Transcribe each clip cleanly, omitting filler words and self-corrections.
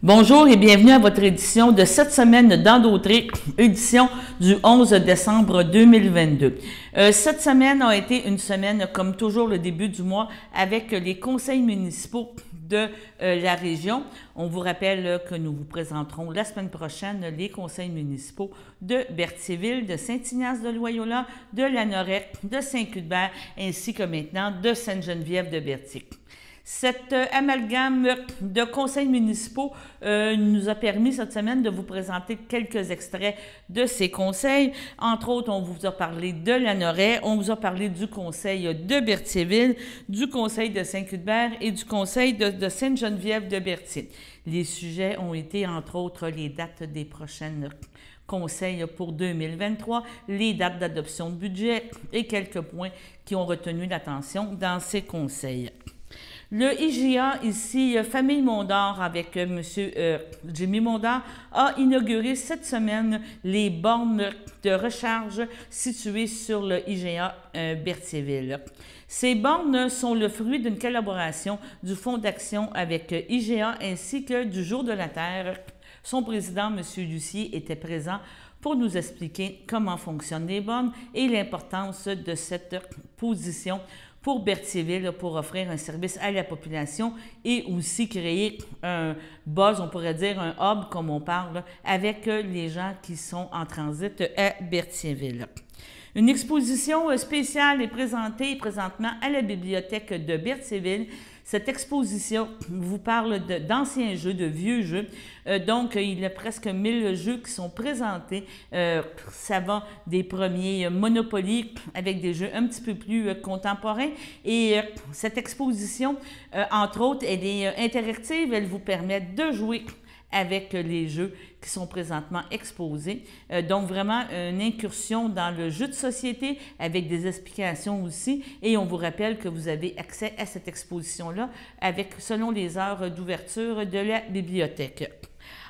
Bonjour et bienvenue à votre édition de cette semaine dans Dautré, édition du 11 décembre 2022. Cette semaine a été une semaine, comme toujours, le début du mois, avec les conseils municipaux de la région. On vous rappelle que nous vous présenterons la semaine prochaine les conseils municipaux de Berthierville, de Saint-Ignace-de-Loyola, de Lanauret, de Saint-Cuthbert, ainsi que maintenant de Sainte-Geneviève-de-Berthier. Cet amalgame de conseils municipaux nous a permis cette semaine de vous présenter quelques extraits de ces conseils. Entre autres, on vous a parlé de Lanauret, on vous a parlé du conseil de Berthierville, du conseil de Saint-Cuthbert et du conseil de Sainte-Geneviève-de-Berthier. Les sujets ont été, entre autres, les dates des prochaines conseils pour 2023, les dates d'adoption de budget et quelques points qui ont retenu l'attention dans ces conseils. Le IGA, ici, Famille Mondor, avec M. Jimmy Mondor, a inauguré cette semaine les bornes de recharge situées sur le IGA Berthierville. Ces bornes sont le fruit d'une collaboration du Fonds d'action avec IGA ainsi que du Jour de la Terre. Son président, M. Lucier, était présent pour nous expliquer comment fonctionnent les bornes et l'importance de cette position pour Berthierville, pour offrir un service à la population et aussi créer un buzz, on pourrait dire un hub, comme on parle, avec les gens qui sont en transit à Berthierville. Une exposition spéciale est présentée présentement à la bibliothèque de Berthierville. Cette exposition vous parle d'anciens jeux, de vieux jeux. Donc, il y a presque 1000 jeux qui sont présentés. Ça va des premiers Monopoly avec des jeux un petit peu plus contemporains. Et cette exposition, entre autres, elle est interactive. Elle vous permet de jouer avec les jeux qui sont présentement exposés. Donc, vraiment, une incursion dans le jeu de société avec des explications aussi. Et on vous rappelle que vous avez accès à cette exposition-là selon les heures d'ouverture de la bibliothèque.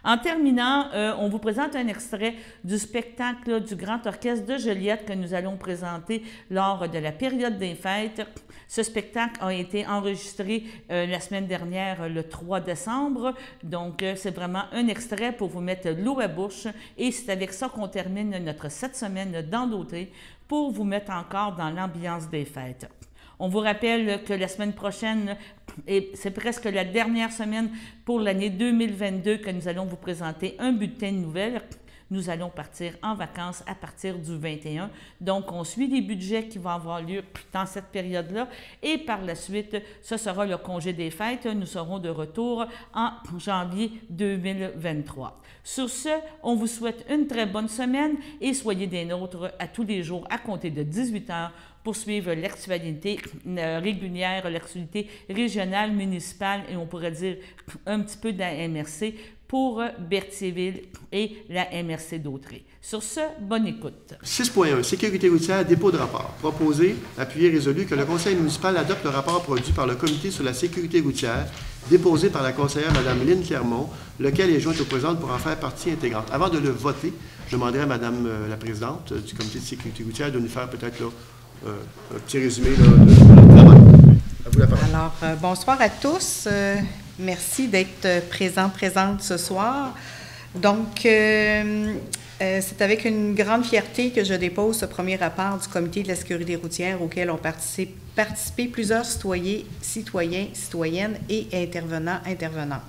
En terminant, on vous présente un extrait du spectacle du Grand Orchestre de Joliette que nous allons présenter lors de la période des fêtes. Ce spectacle a été enregistré la semaine dernière, le 3 décembre. Donc, c'est vraiment un extrait pour vous mettre l'eau à bouche. Et c'est avec ça qu'on termine notre 7 semaines dans Dautré pour vous mettre encore dans l'ambiance des fêtes. On vous rappelle que la semaine prochaine, et c'est presque la dernière semaine pour l'année 2022 que nous allons vous présenter un bulletin de nouvelles. Nous allons partir en vacances à partir du 21. Donc, on suit les budgets qui vont avoir lieu dans cette période-là. Et par la suite, ce sera le congé des fêtes. Nous serons de retour en janvier 2023. Sur ce, on vous souhaite une très bonne semaine et soyez des nôtres à tous les jours à compter de 18 h pour suivre l'actualité régulière, l'actualité régionale, municipale et on pourrait dire un petit peu de la MRC pour Berthierville et la MRC Dautré. Sur ce, bonne écoute. 6.1. Sécurité routière, dépôt de rapport. Proposé, appuyé, résolu que le conseil municipal adopte le rapport produit par le comité sur la sécurité routière, déposé par la conseillère Mme Lynne Clermont, lequel est joint au présent pour en faire partie intégrante. Avant de le voter, je demanderai à Mme la présidente du comité de sécurité routière de nous faire peut-être là un petit résumé là, de travail. À vous la parole. Alors, bonsoir à tous. Merci d'être présente ce soir. Donc, c'est avec une grande fierté que je dépose ce premier rapport du comité de la sécurité routière auquel ont participé plusieurs citoyens, citoyennes et intervenantes.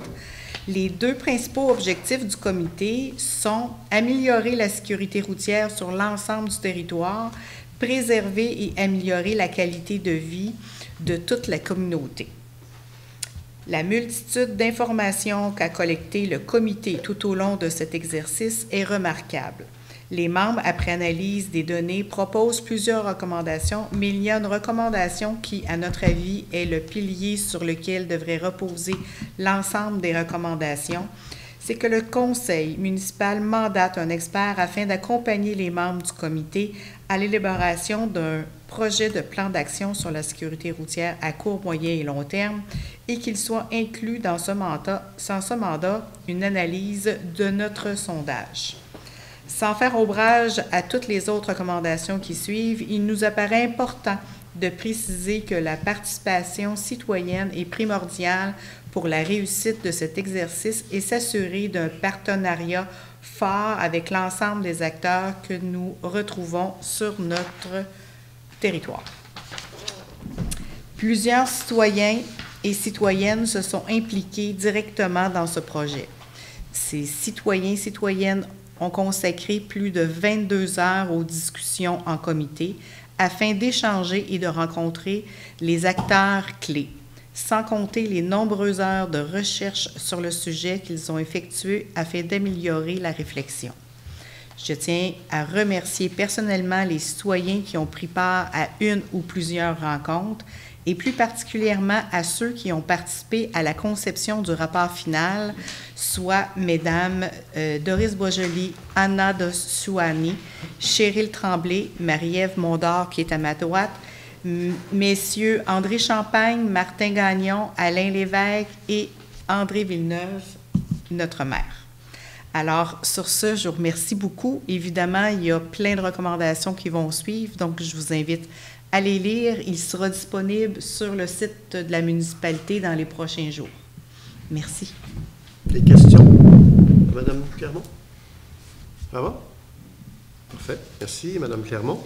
Les deux principaux objectifs du comité sont améliorer la sécurité routière sur l'ensemble du territoire, préserver et améliorer la qualité de vie de toute la communauté. La multitude d'informations qu'a collectées le comité tout au long de cet exercice est remarquable. Les membres, après analyse des données, proposent plusieurs recommandations, mais il y a une recommandation qui, à notre avis, est le pilier sur lequel devrait reposer l'ensemble des recommandations. C'est que le conseil municipal mandate un expert afin d'accompagner les membres du comité à l'élaboration d'un projet de plan d'action sur la sécurité routière à court, moyen et long terme et qu'il soit inclus dans ce mandat une analyse de notre sondage. Sans faire ombrage à toutes les autres recommandations qui suivent, il nous apparaît important de préciser que la participation citoyenne est primordiale pour la réussite de cet exercice et s'assurer d'un partenariat fort avec l'ensemble des acteurs que nous retrouvons sur notre territoire. Plusieurs citoyens et citoyennes se sont impliqués directement dans ce projet. Ces citoyens et citoyennes ont consacré plus de 22 heures aux discussions en comité afin d'échanger et de rencontrer les acteurs clés, sans compter les nombreuses heures de recherche sur le sujet qu'ils ont effectuées afin d'améliorer la réflexion. Je tiens à remercier personnellement les citoyens qui ont pris part à une ou plusieurs rencontres et plus particulièrement à ceux qui ont participé à la conception du rapport final, soit Mesdames Doris Boisjoli, Anna Dossuani, Cheryl Tremblay, Marie-Ève Mondor qui est à ma droite, Messieurs André Champagne, Martin Gagnon, Alain Lévesque et André Villeneuve, notre maire. Alors, sur ce, je vous remercie beaucoup. Évidemment, il y a plein de recommandations qui vont suivre, donc je vous invite à les lire. Il sera disponible sur le site de la municipalité dans les prochains jours. Merci. Des questions? Madame Clermont? Ça va? Parfait. Merci, Madame Clermont.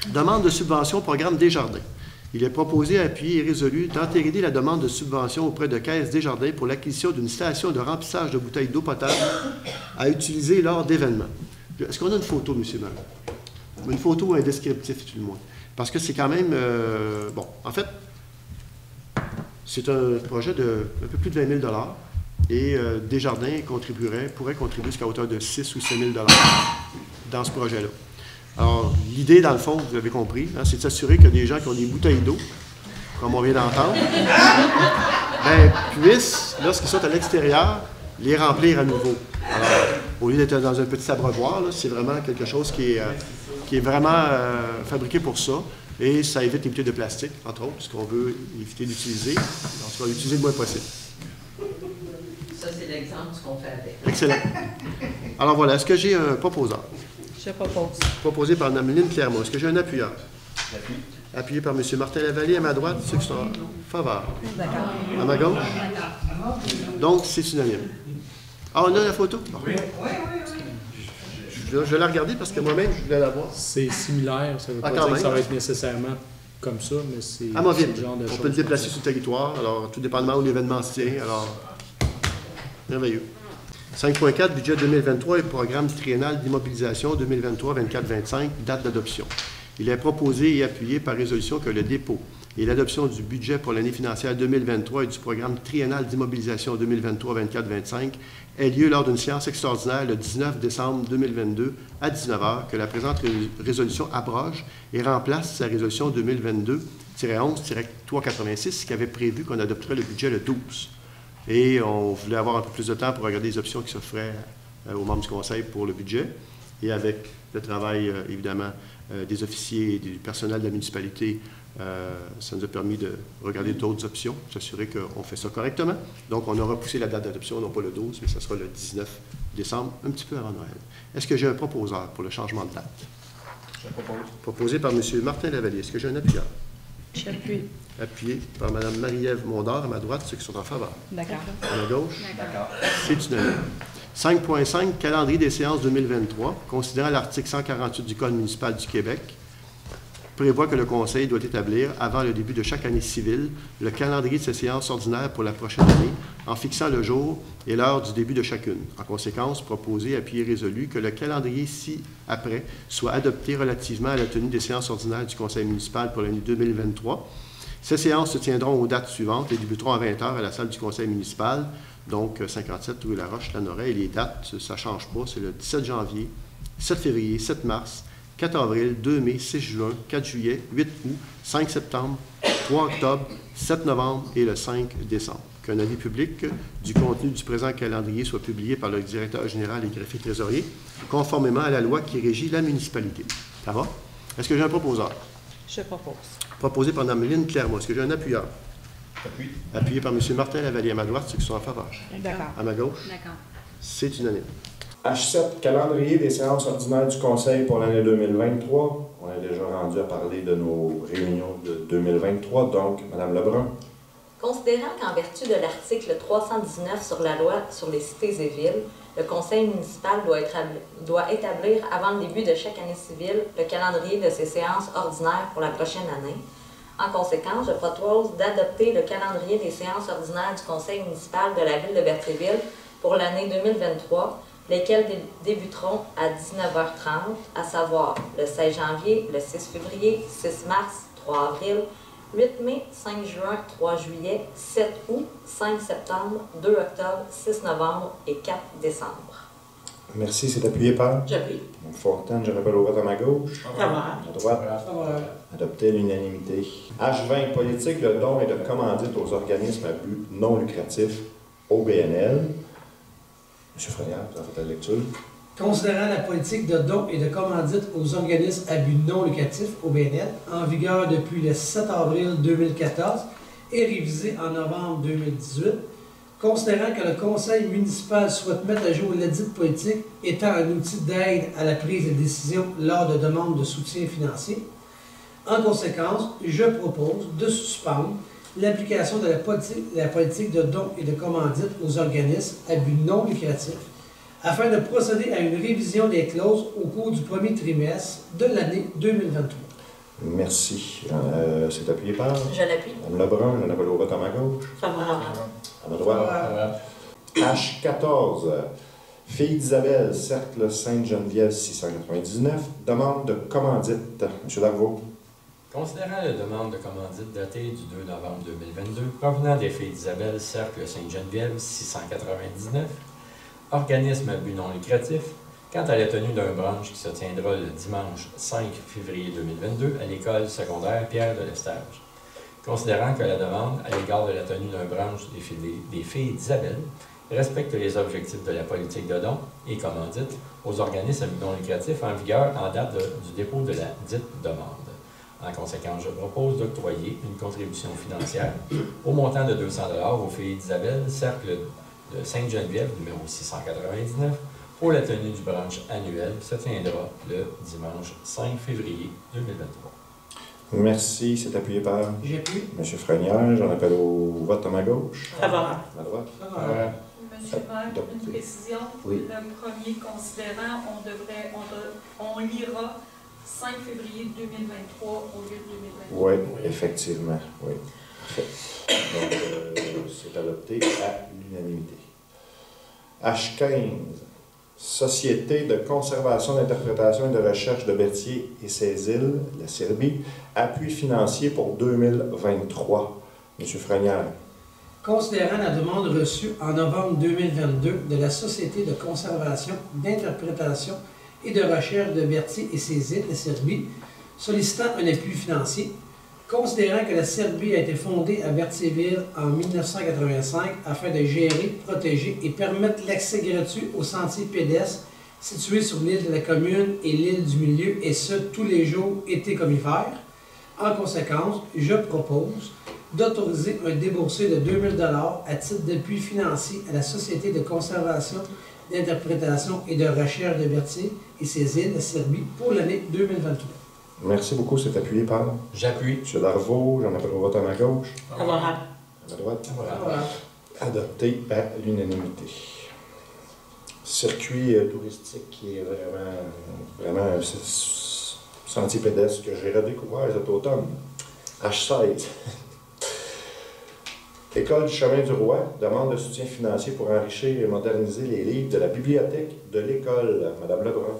Demande de subvention au programme Desjardins. Il est proposé, appuyé et résolu d'entériner la demande de subvention auprès de Caisse Desjardins pour l'acquisition d'une station de remplissage de bouteilles d'eau potable à utiliser lors d'événements. Est-ce qu'on a une photo, M. Maire? Une photo ou un descriptif, tout le monde? Parce que c'est quand même... bon, en fait, c'est un projet de un peu plus de 20 000 et Desjardins pourrait contribuer jusqu'à hauteur de 6 ou 7 000 dans ce projet-là. Alors, l'idée, dans le fond, vous l'avez compris, hein, c'est de s'assurer que des gens qui ont des bouteilles d'eau, comme on vient d'entendre, puissent, lorsqu'ils sont à l'extérieur, les remplir à nouveau. Alors, au lieu d'être dans un petit abreuvoir, c'est vraiment quelque chose qui est vraiment fabriqué pour ça. Et ça évite les bouteilles de plastique, entre autres, puisqu'on veut éviter d'utiliser. Donc, on va l'utiliser le moins possible. Ça, c'est l'exemple de ce qu'on fait avec. Excellent. Alors voilà, est-ce que j'ai un proposeur? Je propose. Proposé par Mme Lynne Clermont. Est-ce que j'ai un appuyeur? Appuyé par M. Martin Lavallée à ma droite, ceux qui sont en faveur. À ma gauche? Donc, c'est unanime. Ah, on a la photo? Oui. Je vais la regarder parce que moi-même, je voulais la voir. C'est similaire, ça ne veut pas dire que ça va être nécessairement comme ça, mais c'est le genre de choses. On peut le déplacer sur le territoire, alors tout dépendamment où l'événement se tient, alors merveilleux. 5.4, budget 2023 et programme triennal d'immobilisation 2023-24-25, date d'adoption. Il est proposé et appuyé par résolution que le dépôt et l'adoption du budget pour l'année financière 2023 et du programme triennal d'immobilisation 2023-24-25 ait lieu lors d'une séance extraordinaire le 19 décembre 2022 à 19 h, que la présente résolution abroge et remplace sa résolution 2022-11-386 qui avait prévu qu'on adopterait le budget le 12. Et on voulait avoir un peu plus de temps pour regarder les options qui s'offraient aux membres du Conseil pour le budget. Et avec le travail, évidemment, des officiers et du personnel de la municipalité, ça nous a permis de regarder d'autres options, s'assurer qu'on fait ça correctement. Donc, on a repoussé la date d'adoption, non pas le 12, mais ce sera le 19 décembre, un petit peu avant Noël. Est-ce que j'ai un proposeur pour le changement de date? Je propose. Proposé par M. Martin Lavallée. Est-ce que j'ai un appuyeur? J'appuie. Appuyé par Mme Marie-Ève Mondor à ma droite, ceux qui sont en faveur. D'accord. À ma gauche? D'accord. C'est unanime. 5.5, calendrier des séances 2023, considérant l'article 148 du Code municipal du Québec, prévoit que le Conseil doit établir, avant le début de ci-chaque année civile, le calendrier de ces séances ordinaires pour la prochaine année, en fixant le jour et l'heure du début de chacune. En conséquence, proposé, appuyé, résolu que le calendrier ci-après soit adopté relativement à la tenue des séances ordinaires du Conseil municipal pour l'année 2023. Ces séances se tiendront aux dates suivantes et débuteront à 20 h à la salle du Conseil municipal, donc 57 rue La Roche, Lanoraie. Et les dates, ça ne change pas, c'est le 17 janvier, 7 février, 7 mars, 4 avril, 2 mai, 6 juin, 4 juillet, 8 août, 5 septembre, 3 octobre, 7 novembre et le 5 décembre. Qu'un avis public du contenu du présent calendrier soit publié par le directeur général et greffier trésorier, conformément à la loi qui régit la municipalité. Ça va? Est-ce que j'ai un proposeur? Je propose. Proposé par Mme Lynne Clermont. Est-ce que j'ai un appuyeur? Appui. Appuyé par M. Martin Lavallée à ma droite, ceux qui sont en faveur. D'accord. À ma gauche? D'accord. C'est unanime. H7, calendrier des séances ordinaires du Conseil pour l'année 2023. On est déjà rendu à parler de nos réunions de 2023. Donc, Mme Lebrun. Considérant qu'en vertu de l'article 319 sur la loi sur les cités et villes, le conseil municipal doit établir avant le début de chaque année civile le calendrier de ses séances ordinaires pour la prochaine année. En conséquence, je propose d'adopter le calendrier des séances ordinaires du conseil municipal de la ville de Berthierville pour l'année 2023, lesquelles débuteront à 19h30, à savoir le 16 janvier, le 6 février, 6 mars, 3 avril, 8 mai, 5 juin, 3 juillet, 7 août, 5 septembre, 2 octobre, 6 novembre et 4 décembre. Merci. C'est appuyé par? J'appuie. Fontaine, je rappelle au vote à ma gauche. Favorable. À droite. Favorable. Adopté à l'unanimité. H20, politique de dons et de commandite aux organismes à but non lucratif, OBNL. M. Frenière, vous en faites la lecture. Considérant la politique de dons et de commandite aux organismes à but non lucratif, OBNL, en vigueur depuis le 7 avril 2014 et révisée en novembre 2018, considérant que le conseil municipal souhaite mettre à jour ladite politique étant un outil d'aide à la prise de décision lors de demandes de soutien financier, en conséquence, je propose de suspendre l'application de la politique de dons et de commandite aux organismes à but non lucratif afin de procéder à une révision des clauses au cours du premier trimestre de l'année 2023. Merci. C'est appuyé par? Je l'appuie. Mme Lebrun, je rappelle au vote à ma gauche. Favorable. À ma droite. H14, Fille d'Isabelle, Cercle Sainte-Geneviève 699, demande de commandite. M. Darvaux. Considérant la demande de commandite datée du 2 novembre 2022, provenant des Filles d'Isabelle, Cercle Sainte-Geneviève 699, organisme à but non lucratif, quant à la tenue d'un brunch qui se tiendra le dimanche 5 février 2022 à l'école secondaire Pierre de Lestage. Considérant que la demande à l'égard de la tenue d'un brunch des Filles d'Isabelle respecte les objectifs de la politique de dons et commandite aux organismes à but non lucratif en vigueur en date du dépôt de la dite demande. En conséquence, je propose d'octroyer une contribution financière au montant de 200 $ aux Filles d'Isabelle, Cercle de Sainte-Geneviève, numéro 699, pour la tenue du brunch annuel qui se tiendra le dimanche 5 février 2023. Merci. C'est appuyé par? J'appuie. M. Frenière, j'en appelle au vote à ma gauche. Favorable. À droite. Favorable. Monsieur le maire, une précision. Oui. Le premier considérant, on lira 5 février 2023 au lieu de 2023. Oui, effectivement. Oui. Parfait. Donc, c'est adopté à l'unanimité. H15, Société de conservation, d'interprétation et de recherche de Berthier et ses îles, la Serbie, appui financier pour 2023. M. Frenière. Considérant la demande reçue en novembre 2022 de la Société de conservation, d'interprétation et de recherche de Berthier et ses îles, la Serbie, sollicitant un appui financier, considérant que la Serbie a été fondée à Berthierville en 1985 afin de gérer, protéger et permettre l'accès gratuit aux sentiers pédestres situés sur l'île de la Commune et l'île du Milieu, et ce, tous les jours, été comme hiver. En conséquence, je propose d'autoriser un déboursé de 2000 $ à titre d'appui financier à la Société de conservation, d'interprétation et de recherche de Berthier et ses îles, la Serbie, pour l'année 2023. Merci beaucoup. C'est appuyé par? J'appuie. M. Darvaux, j'en appelle au vote à ma gauche. Favorable. À ma droite. Favorable. Adopté à l'unanimité. Circuit touristique qui est vraiment un sentier pédestre que j'ai redécouvert cet automne. H16. École du chemin du roi, demande de soutien financier pour enrichir et moderniser les livres de la bibliothèque de l'école. Madame Lebrun.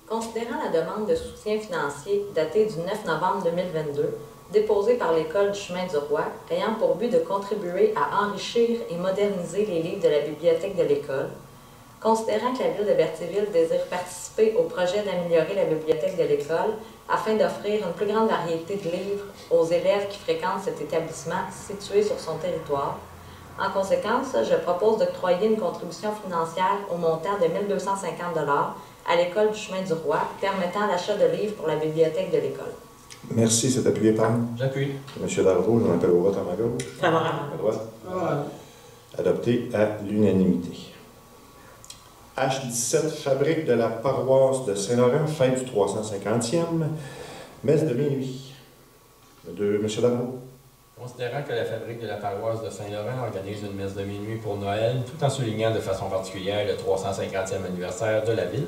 Considérant la demande de soutien financier datée du 9 novembre 2022, déposée par l'École du chemin du roi, ayant pour but de contribuer à enrichir et moderniser les livres de la bibliothèque de l'école, considérant que la ville de Berthierville désire participer au projet d'améliorer la bibliothèque de l'école afin d'offrir une plus grande variété de livres aux élèves qui fréquentent cet établissement situé sur son territoire, en conséquence, je propose d'octroyer une contribution financière au montant de 1 250 $ à l'École du chemin du roi, permettant l'achat de livres pour la bibliothèque de l'école. Merci. C'est appuyé par? J'appuie. M. Darvaux, j'en appelle au vote à ma gauche. Favorable. À droite. Favorable. Adopté à l'unanimité. H17, fabrique de la paroisse de Saint-Laurent, fête du 350e, messe de minuit. M. Dameau. Considérant que la fabrique de la paroisse de Saint-Laurent organise une messe de minuit pour Noël, tout en soulignant de façon particulière le 350e anniversaire de la ville,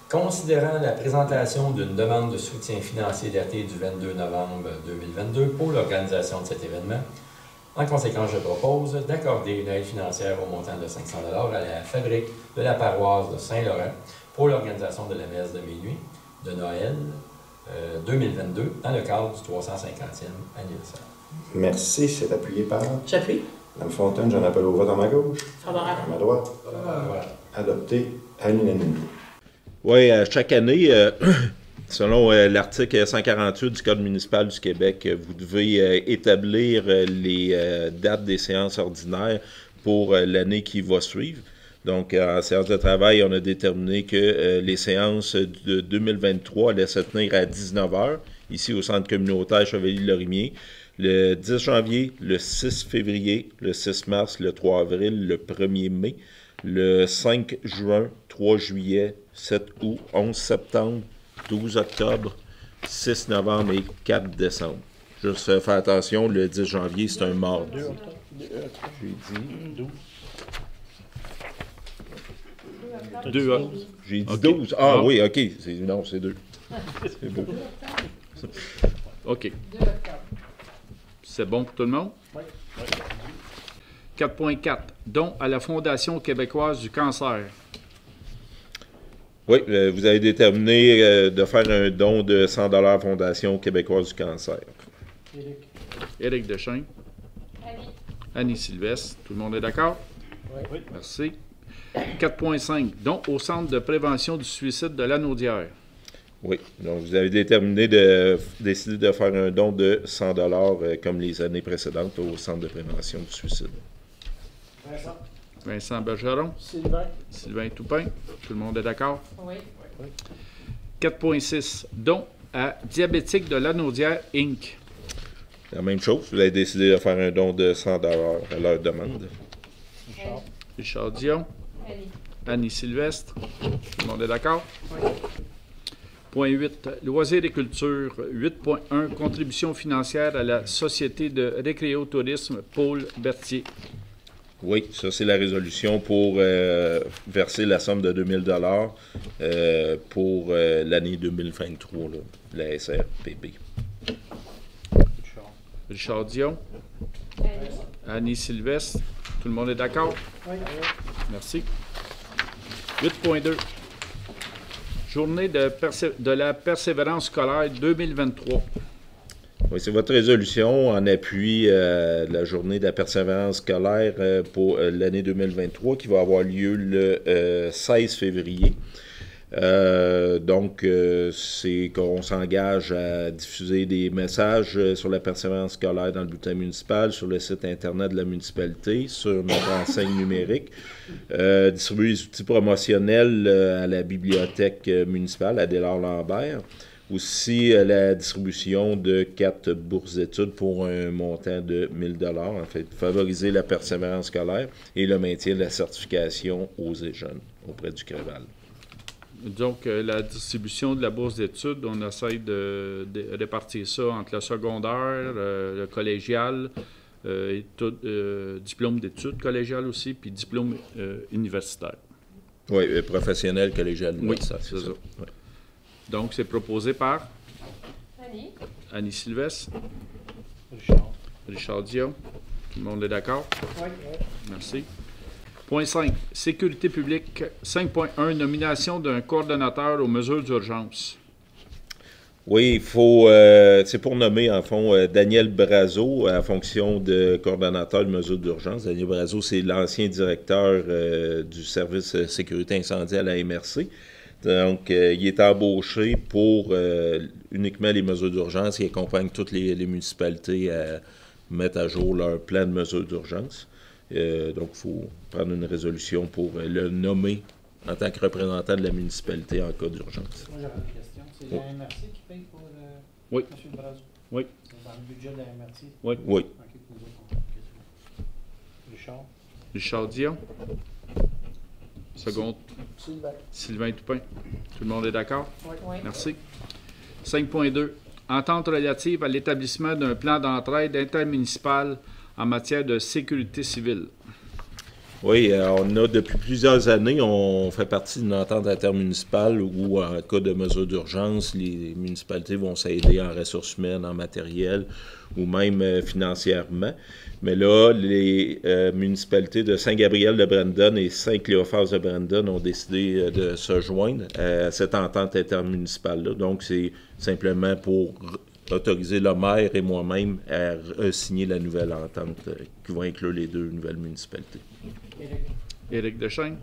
considérant la présentation d'une demande de soutien financier datée du 22 novembre 2022 pour l'organisation de cet événement, en conséquence, je propose d'accorder une aide financière au montant de 500 $ à la fabrique de la paroisse de Saint-Laurent pour l'organisation de la messe de minuit de Noël 2022 dans le cadre du 350e anniversaire. Merci. C'est appuyé par... J'appuie. Mme Fontaine, j'en appelle au vote à ma gauche. Favorable. À ma droite. Adopté à l'unanimité. Oui, chaque année, selon l'article 148 du Code municipal du Québec, vous devez établir les dates des séances ordinaires pour l'année qui va suivre. Donc, en séance de travail, on a déterminé que les séances de 2023 allaient se tenir à 19h, ici au Centre communautaire Chevalier-Lorimier, le 10 janvier, le 6 février, le 6 mars, le 3 avril, le 1er mai, le 5 juin, 3 juillet, 7 août, 11 septembre, 12 octobre, 6 novembre et 4 décembre. Juste faire attention, le 10 janvier, c'est un mardi. J'ai dit 12. 2 octobre. J'ai dit 12. Ah oui, OK. Non, c'est 2. C'est beau. OK. C'est bon pour tout le monde? Oui. 4.4. Don à la Fondation québécoise du cancer. Oui, vous avez déterminé de faire un don de 100 $ à la Fondation québécoise du cancer. Éric Deschênes. Annie Sylvestre. Tout le monde est d'accord? Oui. Merci. 4.5. Don au Centre de prévention du suicide de Lanaudière. Oui, donc vous avez déterminé de décider de faire un don de 100 $ comme les années précédentes au Centre de prévention du suicide. Vincent Bergeron. Sylvain Toupin. Tout le monde est d'accord? Oui. 4.6. Don à Diabétique de Lanaudière, Inc. La même chose, vous avez décidé de faire un don de 100 $ à leur demande. Richard Dion. Annie Sylvestre. Tout le monde est d'accord? Oui. Point 8. Loisirs et culture. 8.1. Contribution financière à la Société de récréotourisme Paul Berthier. Oui, ça c'est la résolution pour verser la somme de 2000 $ pour l'année 2023, là, la SRPP. Richard Dion. Annie Sylvestre. Tout le monde est d'accord? Oui. Merci. 8.2. Journée de la persévérance scolaire 2023. Oui, c'est votre résolution en appui de la journée de la persévérance scolaire pour l'année 2023 qui va avoir lieu le 16 février. Donc, c'est qu'on s'engage à diffuser des messages sur la persévérance scolaire dans le bulletin municipal, sur le site Internet de la municipalité, sur notre enseigne numérique, distribuer des outils promotionnels à la bibliothèque municipale, à Délard-Lambert, aussi la distribution de 4 bourses d'études pour un montant de 1000 $, en fait, favoriser la persévérance scolaire et le maintien de la certification aux et jeunes auprès du CREVAL. Donc, la distribution de la bourse d'études, on essaie de répartir ça entre le secondaire, le collégial, et diplôme d'études collégial aussi, puis diplôme universitaire. Oui, professionnel, collégial, universitaire. Oui, c'est ça. Oui. Donc, c'est proposé par Annie. Annie Sylvestre. Richard Dion. Tout le monde est d'accord? Oui. Merci. Point 5. Sécurité publique. 5.1. Nomination d'un coordonnateur aux mesures d'urgence. Oui, il faut, c'est pour nommer, en fond, Daniel Brazeau à fonction de coordonnateur de mesures d'urgence. Daniel Brazeau, c'est l'ancien directeur du service sécurité incendie à la MRC. Donc, il est embauché pour uniquement les mesures d'urgence. Il accompagne toutes les municipalités à mettre à jour leur plan de mesures d'urgence. Donc, il faut prendre une résolution pour le nommer en tant que représentant de la municipalité en cas d'urgence. Moi, j'aurais une question. C'est la MRC qui paye pour oui. M. Brazeau? Oui. C'est dans le budget de la MRC? Oui. Oui. OK, pour nous autres, Richard? Richard Dion. Seconde. Sylvain Toupin. Tout le monde est d'accord? Oui. Merci. 5.2. Entente relative à l'établissement d'un plan d'entraide intermunicipal en matière de sécurité civile. Oui, on a depuis plusieurs années, on fait partie d'une entente intermunicipale où, en cas de mesure d'urgence, les municipalités vont s'aider en ressources humaines, en matériel ou même financièrement. Mais là, les municipalités de Saint-Gabriel-de-Brandon et Saint-Cléophas-de-Brandon ont décidé de se joindre à cette entente intermunicipale-là. Donc, c'est simplement pour autoriser le maire et moi-même à signer la nouvelle entente qui va inclure les deux nouvelles municipalités. Éric Deschênes.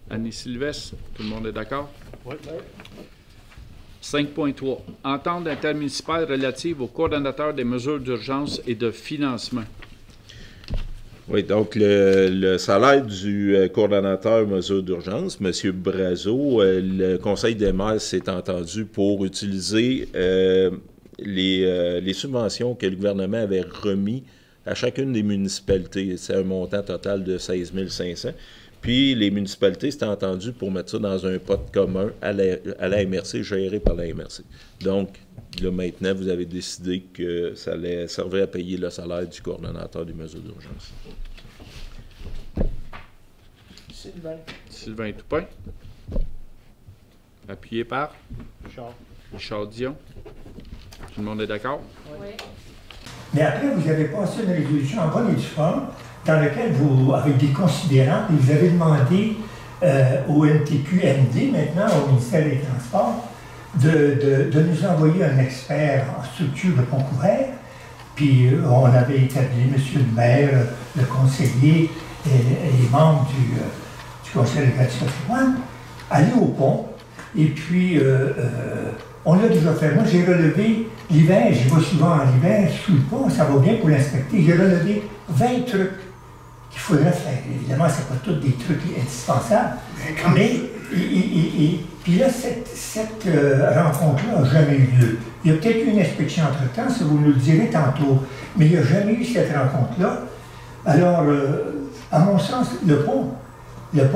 Annie Sylvestre. Tout le monde est d'accord? Oui. 5.3. Entente intermunicipale relative au coordonnateur des mesures d'urgence et de financement. Oui, donc le salaire du coordonnateur mesures d'urgence, M. Brazeau, le Conseil des maires s'est entendu pour utiliser les subventions que le gouvernement avait remis à chacune des municipalités. C'est un montant total de 16 500. Puis les municipalités s'étaient entendues pour mettre ça dans un pot commun à la MRC, géré par la MRC. Donc, là, maintenant, vous avez décidé que ça allait servir à payer le salaire du coordonnateur des mesures d'urgence. Sylvain Toupin. Appuyé par Richard Dion. Tout le monde est d'accord? Oui. Mais après, vous avez passé une résolution en bonne et due forme dans laquelle vous, avec des considérants, vous avez demandé au NTQ-MD, maintenant au ministère des Transports, de nous envoyer un expert en structure de Pont-Couvert. Puis on avait établi M. le maire, le conseiller et les membres du conseil de du patrimoine, aller au pont. Et puis, on l'a déjà fait. Moi, j'ai relevé l'hiver, j'y vais souvent en hiver, sous le pont, ça va bien pour l'inspecter. J'ai relevé 20 trucs qu'il faudrait faire. Évidemment, ce n'est pas tous des trucs indispensables. Mais, puis là, cette rencontre-là n'a jamais eu lieu. Il y a peut-être eu une inspection entre-temps, ça vous nous le direz tantôt, mais il n'y a jamais eu cette rencontre-là. Alors, à mon sens, le pont il est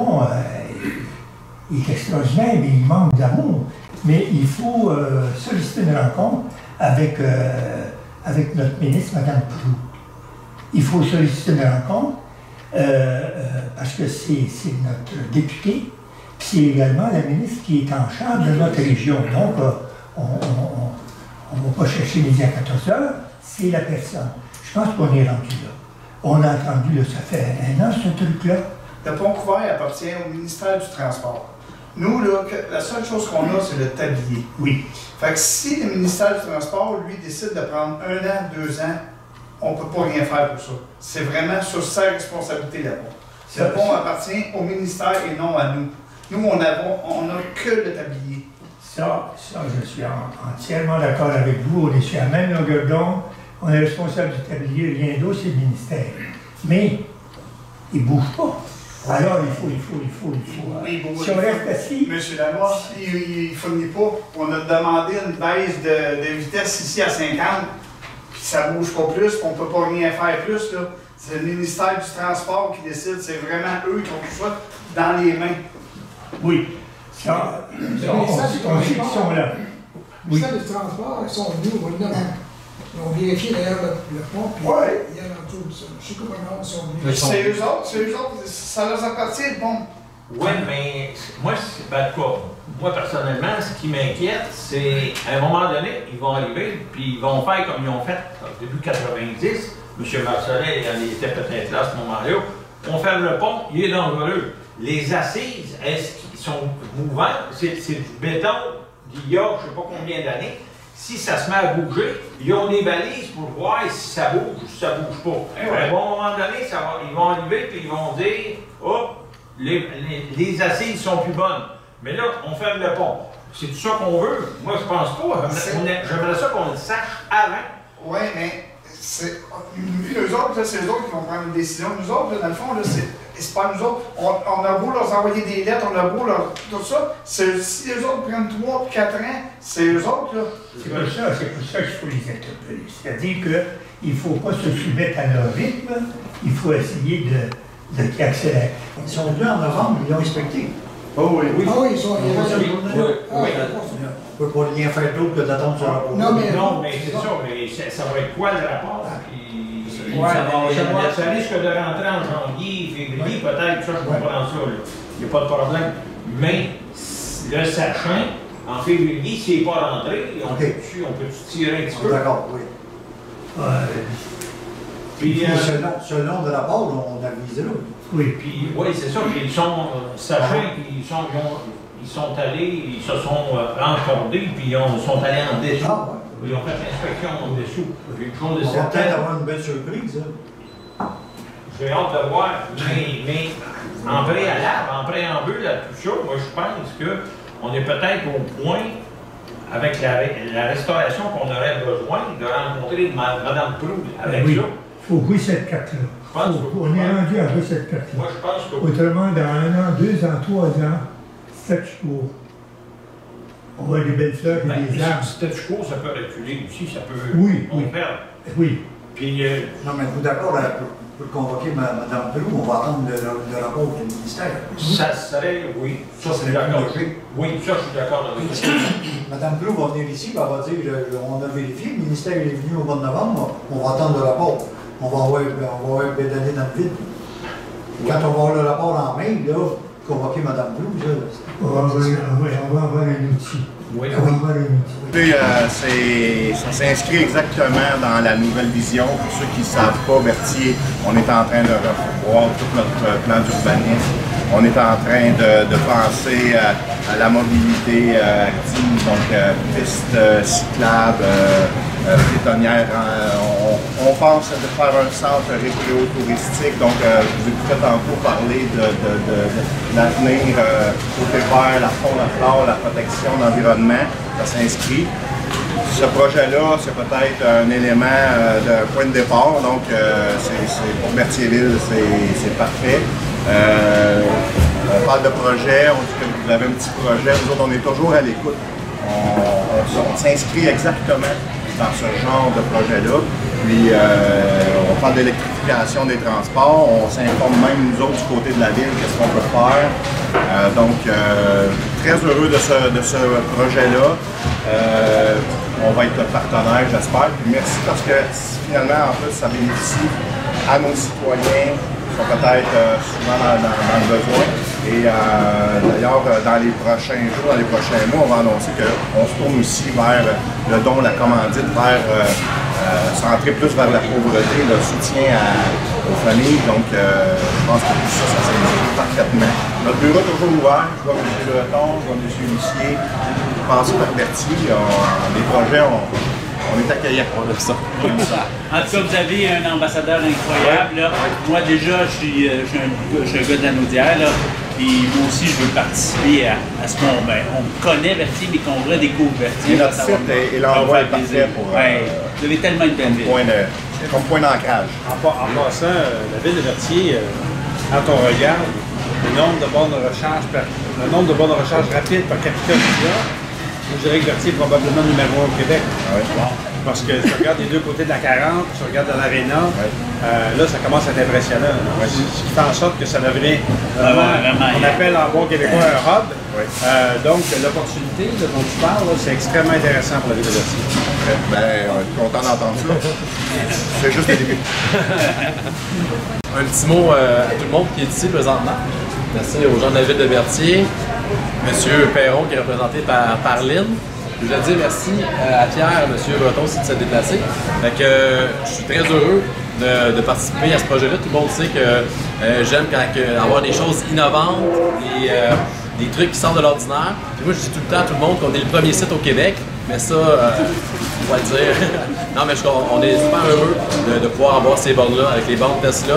extraordinaire, mais il manque d'amour. Mais il faut solliciter une rencontre avec notre ministre, Mme Proulx. Il faut solliciter une rencontre parce que c'est notre député, puis c'est également la ministre qui est en charge de notre région. Donc, on ne va pas chercher midi à 14 heures, c'est la personne. Je pense qu'on est rendu là. On a entendu, là, ça fait un an, ce truc-là. Le Pont-Couvert appartient au ministère du Transport. Nous, là, la seule chose qu'on a, c'est le tablier. Oui. Fait que si le ministère du Transport, lui, décide de prendre 1 an, 2 ans, on ne peut pas rien faire pour ça. C'est vraiment sur sa responsabilité là-bas. Le pont appartient au ministère et non à nous. Nous, on n'a que le tablier. Ça, je suis entièrement d'accord avec vous. On est sur la même longueur d'onde. On est responsable du tablier, rien d'autre, c'est le ministère. Mais il ne bouge pas. Alors, il faut. Oui, si on reste assis... Monsieur Lanois, il ne fournit pas. On a demandé une baisse de vitesse ici à 50, puis ça ne bouge pas plus, puis on ne peut pas rien faire plus. C'est le ministère du Transport qui décide. C'est vraiment eux qui ont tout ça dans les mains. Oui. On sait qu'ils sont là. Le ministère du Transport, ils sont venus au mois de novembre. Ils ont vérifié d'ailleurs le pont, puis il y a l'entour de ça. Je sais comment ils sont venus. C'est eux autres, ça leur appartient le pont. Oui, mais moi, moi personnellement, ce qui m'inquiète, c'est à un moment donné, ils vont arriver, puis ils vont faire comme ils ont fait au début 90. M. Marcellet, il était peut-être là à ce moment-là. On ferme le pont, il est dangereux. Les assises, est-ce qu'ils sont mouvants? C'est du béton d'il y a je ne sais pas combien d'années. Si ça se met à bouger, ils ont des balises pour voir si ça bouge ou si ça ne bouge pas. À un bon moment donné, ils vont arriver et ils vont dire « Oh, les assises sont plus bonnes. » Mais là, on ferme le pont. C'est tout ça qu'on veut? Moi, je pense pas. J'aimerais ça qu'on le sache avant. Oui, mais eux autres, c'est eux autres qui vont prendre une décision. Nous autres, dans le fond, c'est pas nous autres. On a beau leur envoyer des lettres, on a beau leur... Tout ça. Si eux autres prennent 3 ou 4 ans, c'est eux autres, là. C'est pour ça qu'il faut les interpeller. C'est-à-dire qu'il ne faut pas se soumettre à leur rythme, il faut essayer Vous êtes accéléré. Ils sont venus en novembre, ils l'ont inspecté. Oh oui. Ah oui, ils sont. Il y avait cette journée-là. Oui. On ne peut pas rien faire d'autre que d'attendre sur le rapport. Non, mais c'est ça, mais ça va être quoi le rapport? Ça risque de rentrer en janvier, février, peut-être, ça, je comprends ça. Il n'y a pas de problème. Mais le sachant, en février, s'il n'est pas rentré, on peut tirer un petit peu. D'accord, oui. Puis, selon le rapport, on avise là. Oui. Puis, oui, c'est ça. Puis, ils sont, sachant qu'ils sont allés, ils se sont encordés, puis ils sont allés en dessous. Ils ont fait l'inspection en dessous. On va peut-être avoir une belle surprise. J'ai hâte de voir, mais en préalable, en préambule à tout ça, moi je pense qu'on est peut-être au point, avec la restauration qu'on aurait besoin, de rencontrer Mme Proulx avec ça. Il faut jouer cette carte-là. On est rendu à jouer cette carte-là. Moi je pense que... Autrement, dans 1 an, 2 ans, 3 ans, statu quo. On voit des belles fleurs et des arbres. Statu quo, ça peut reculer aussi, ça peut... Oui. Puis, non, mais vous d'accord pour convoquer Mme Proulx, on va attendre le rapport du ministère. Ça serait, oui. Ça, c'est d'accord. Oui, ça, je suis d'accord avec ça. Mme Proulx va venir ici, elle va dire on a vérifié, le ministère est venu au mois de novembre, on va attendre le rapport. On va avoir pédalé dans le vide. Quand on va avoir le rapport en main, là, convoquer Mme Proulx, on va avoir un outil. Oui, ça s'inscrit exactement dans la nouvelle vision. Pour ceux qui ne savent pas, Berthier, on est en train de revoir tout notre plan d'urbanisme. On est en train de penser à la mobilité active, donc pistes cyclables, piétonnières. On pense de faire un centre récréo-touristique. Donc, vous écoutez tantôt parler de l'avenir côté vert, la faune, la flore, la protection de l'environnement. Ça s'inscrit. Ce projet-là, c'est peut-être un élément d'un point de départ. Donc, pour Berthierville, c'est parfait. On parle de projet, on dit que vous avez un petit projet. Nous autres, on est toujours à l'écoute. On s'inscrit exactement dans ce genre de projet-là. Puis, on parle d'électrification des transports. On s'informe même, nous autres, du côté de la ville, qu'est-ce qu'on peut faire. Donc, très heureux de ce projet-là. On va être partenaire, j'espère. Puis merci parce que finalement, en plus, ça bénéficie à nos citoyens qui sont peut-être souvent dans le besoin. Et d'ailleurs, dans les prochains jours, dans les prochains mois, on va annoncer qu'on se tourne aussi vers le don, la commandite, vers centrer plus vers la pauvreté, le soutien aux familles. Donc, je pense que tout ça s'inscrit parfaitement. Notre bureau est toujours ouvert. Je vois M. Breton, je vois M. Lucier, passez par Berthier. Les projets, on est accueillants. On a ça. En tout cas, vous avez un ambassadeur incroyable. Là. Moi, déjà, je suis un gars de la Naudière. Là. Puis moi aussi, je veux participer à ce qu'on me connaît Berthier, mais qu'on redécouvre Berthier. Et notre site et l'endroit est parfait pour... vous avez tellement une belle ville. Comme point d'ancrage. En passant, la ville de Berthier, quand on regarde le nombre de bornes de recharge rapides par capita qu'il y a, je dirais que Berthier est probablement numéro 1 au Québec. Bon. Parce que je regarde les deux côtés de la 40, je regarde de l'aréna, là ça commence à être impressionnant. Ce qui fait en sorte que ça devient on appelle en bon québécois un hub. Donc l'opportunité dont tu parles, c'est extrêmement intéressant pour la ville de Berthier. On est content d'entendre ça. C'est juste le début. Un petit mot à tout le monde qui est ici présentement. Merci aux gens de la ville de Berthier. Monsieur Perron qui est représenté par Lynn. Je voulais dire merci à Pierre, M. Breton aussi de s'être déplacé. Fait que, je suis très heureux de participer à ce projet-là. Tout le monde sait que j'aime avoir des choses innovantes, des trucs qui sortent de l'ordinaire. Moi, je dis tout le temps à tout le monde qu'on est le premier site au Québec, mais ça, on va le dire. Non, mais on est super heureux de pouvoir avoir ces bornes-là, avec les bornes Tesla.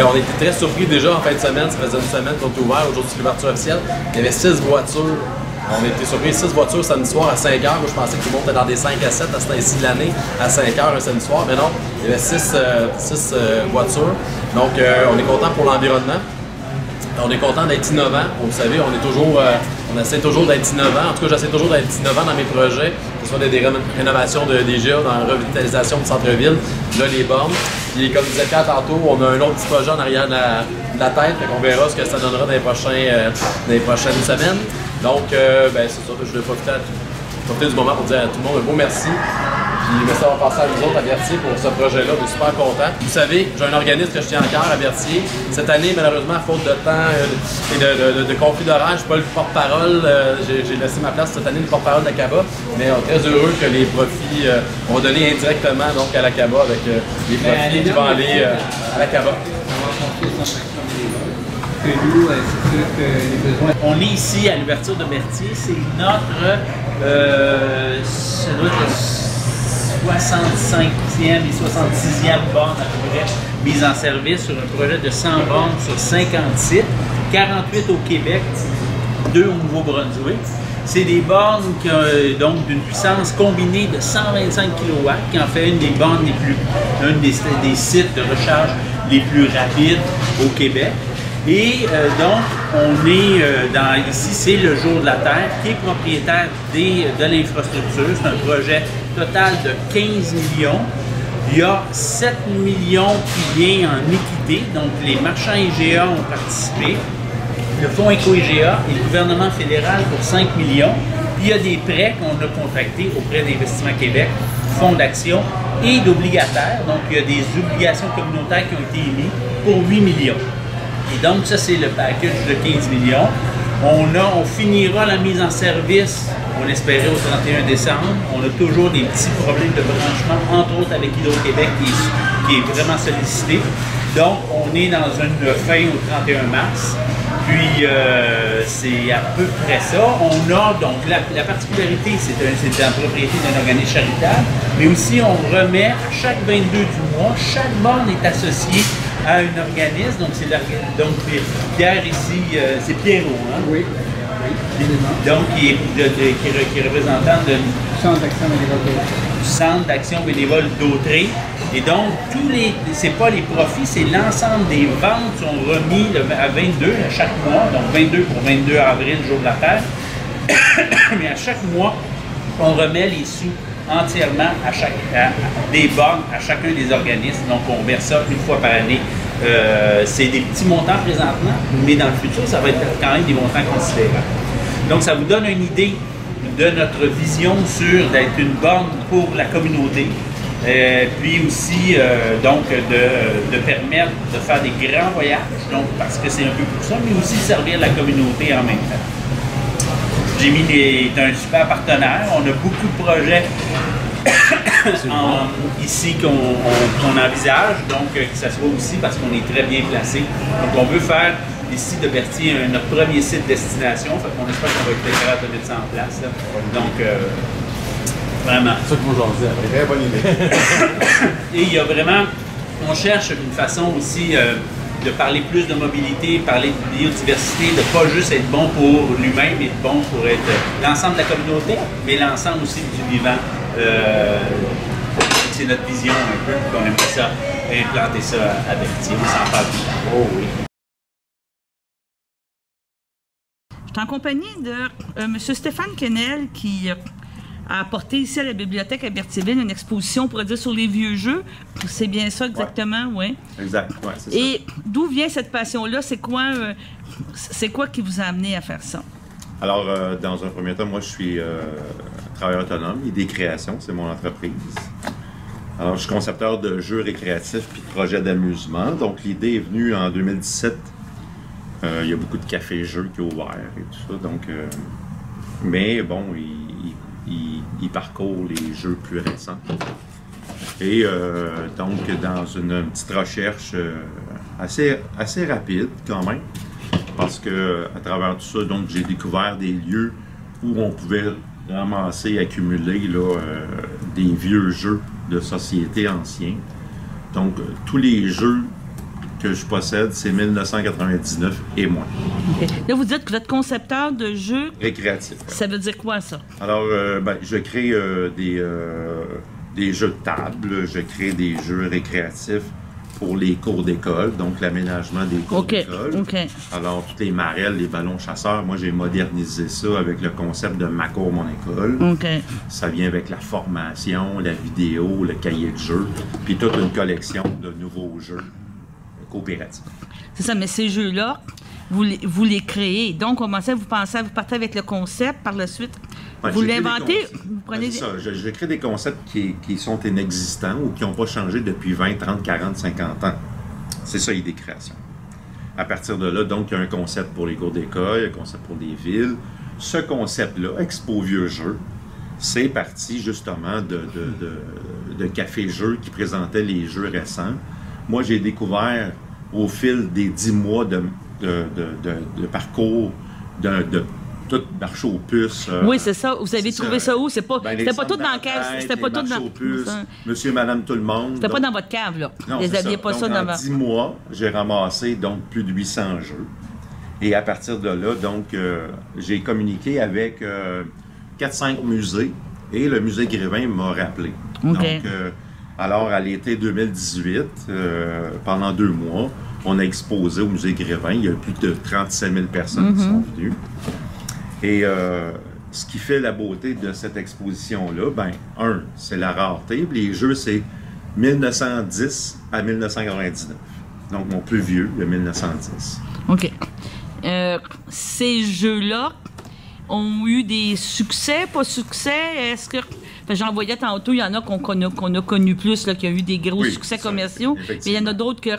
On était très surpris déjà en fin de semaine, ça faisait une semaine qu'on était ouvert, aujourd'hui c'est l'ouverture officielle. Il y avait 6 voitures. On a été surpris, 6 voitures samedi soir à 5 h. Moi, je pensais que tout le monde était dans des 5 à 7 à ce temps-ci de l'année, à 5 h un samedi soir. Mais non, il y avait 6 voitures. Donc, on est content pour l'environnement. On est content d'être innovant. Vous savez, on est toujours On essaie toujours d'être innovant. En tout cas, j'essaie toujours d'être innovant dans mes projets, que ce soit des rénovations des GA, dans la revitalisation du centre-ville, là, les bornes. Puis, comme disait Pierre tantôt, on a un autre petit projet en arrière de la tête, on verra ce que ça donnera dans les prochaines semaines. Donc, c'est ça, je vais profiter du moment pour dire à tout le monde un beau merci. Puis merci d'avoir passé à nous autres à Berthier pour ce projet-là. On est super contents. Vous savez, j'ai un organisme que je tiens en cœur à Berthier. Cette année, malheureusement, à faute de temps et de conflit d'horaire, je ne suis pas le porte-parole. J'ai laissé ma place cette année, le porte-parole de la CABA. Mais on est très heureux que les profits vont donner indirectement donc, à la CABA avec les profits qui vont aller à la CABA. On est ici à l'ouverture de Berthier. C'est notre ça doit être le 65e et 66e borne à peu près mise en service sur un projet de 100 bornes sur 50 sites, 48 au Québec, 2 au Nouveau-Brunswick. C'est des bornes qui ont donc d'une puissance combinée de 125 kW, qui en fait une des bornes des sites de recharge les plus rapides au Québec. Et donc, on est ici, c'est le Jour de la Terre, qui est propriétaire de l'infrastructure. C'est un projet total de 15 millions. Il y a 7 millions qui viennent en équité, donc les marchands IGA ont participé. Le fonds Éco-IGA et le gouvernement fédéral pour 5 millions. Puis il y a des prêts qu'on a contractés auprès d'Investissement Québec, fonds d'action et d'obligataires. Donc, il y a des obligations communautaires qui ont été émises pour 8 millions. Et donc, ça, c'est le package de 15 millions. On finira la mise en service, on espérait, au 31 décembre. On a toujours des petits problèmes de branchement, entre autres avec Hydro-Québec, qui est vraiment sollicité. Donc, on est dans une fin au 31 mars. Puis, c'est à peu près ça. On a, donc, la particularité, c'est la propriété d'un organisme charitable, mais aussi, on remet à chaque 22 du mois, chaque borne est associée à un organisme. Donc, Pierre ici, c'est Pierrot, hein? Oui. Donc, qui est représentant du Centre d'action bénévole d'Autrey. Et donc, c'est pas les profits, c'est l'ensemble des ventes qui sont remis à 22 à chaque mois, donc 22 pour 22 avril, jour de la Terre. Mais à chaque mois, on remet les sous entièrement des bornes à chacun des organismes. Donc, on verse ça une fois par année. C'est des petits montants présentement, mais dans le futur, ça va être quand même des montants considérables. Donc, ça vous donne une idée de notre vision sur d'être une borne pour la communauté. Puis aussi, donc, de permettre de faire des grands voyages, donc, parce que c'est un peu pour ça, mais aussi servir la communauté en même temps. Jimmy est un super partenaire. On a beaucoup de projets ici qu'on envisage, donc que ça soit aussi parce qu'on est très bien placé. Donc, on veut faire ici de Berthier notre premier site destination. Fait qu'on espère qu'on va être capable de mettre ça en place. Là. Donc, vraiment. C'est ça que vous en dites. Très bonne idée. Et il y a vraiment, on cherche une façon aussi de parler plus de mobilité, parler de biodiversité, de pas juste être bon pour l'humain, mais être bon pour être l'ensemble de la communauté, mais l'ensemble aussi du vivant. C'est notre vision un peu, qu'on aimerait ça, implanter ça à Berthier. On s'en parle plus tard. Oh oui. Je suis en compagnie de M. Stéphane Quesnel qui a apporté ici à la bibliothèque à Berthierville une exposition, on pourrait dire, sur les vieux jeux. C'est bien ça exactement, oui. Ouais. Exact, oui, c'est ça. Et d'où vient cette passion-là? C'est quoi qui vous a amené à faire ça? Alors, dans un premier temps, moi, je suis travailleur autonome, Idées Création, c'est mon entreprise. Alors, je suis concepteur de jeux récréatifs puis de projets d'amusement. Donc, l'idée est venue en 2017. Il y a beaucoup de cafés-jeux qui ont ouvert et tout ça. Donc, mais bon, il parcourt les jeux plus récents. Et donc, dans une petite recherche assez rapide quand même, parce que à travers tout ça, donc j'ai découvert des lieux où on pouvait ramasser, accumuler là, des vieux jeux de société anciens. Donc, tous les jeux que je possède, c'est 1999 et moins. Okay. Là, vous dites que vous êtes concepteur de jeux récréatifs. Ouais. Ça veut dire quoi, ça? Alors, je crée des jeux de table, je crée des jeux récréatifs pour les cours d'école, donc l'aménagement des cours d'école. OK. Alors, toutes les marelles, les ballons chasseurs, moi, j'ai modernisé ça avec le concept de Ma cour, mon école. OK. Ça vient avec la formation, la vidéo, le cahier de jeu, puis toute une collection de nouveaux jeux coopératifs. C'est ça, mais ces jeux-là, vous les créez. Donc, vous partez avec le concept, par la suite, Ouais, vous l'inventez, vous prenez... C'est ça, je crée des concepts qui sont inexistants ou qui n'ont pas changé depuis 20, 30, 40, 50 ans. C'est ça, l'idée de création. À partir de là, donc, il y a un concept pour les cours d'école, un concept pour des villes. Ce concept-là, Expo Vieux Jeux, c'est parti justement de Café Jeux qui présentait les jeux récents. Moi, j'ai découvert au fil des 10 mois de parcours de tout marché aux puces. Oui, c'est ça. Vous avez trouvé ça où? C'était pas tout dans le cave. C'était pas tout dans... Monsieur, madame, tout le monde. C'était pas dans votre cave, là. Non, vous n'aviez pas donc, ça dans en 10 mois, j'ai ramassé donc plus de 800 jeux. Et à partir de là, donc, j'ai communiqué avec 4-5 musées et le musée Grévin m'a rappelé. OK. Donc, alors, à l'été 2018, pendant 2 mois, on a exposé au musée Grévin. Il y a plus de 37 000 personnes qui sont venues. Et ce qui fait la beauté de cette exposition-là, c'est la rareté. Les jeux, c'est 1910 à 1999. Donc, mon plus vieux, le 1910. OK. Ces jeux-là ont eu des succès, pas succès? Est-ce que... J'en voyais tantôt, il y en a qu'on a connu plus, là, qui ont eu des gros succès commerciaux. Mais il y en a d'autres que...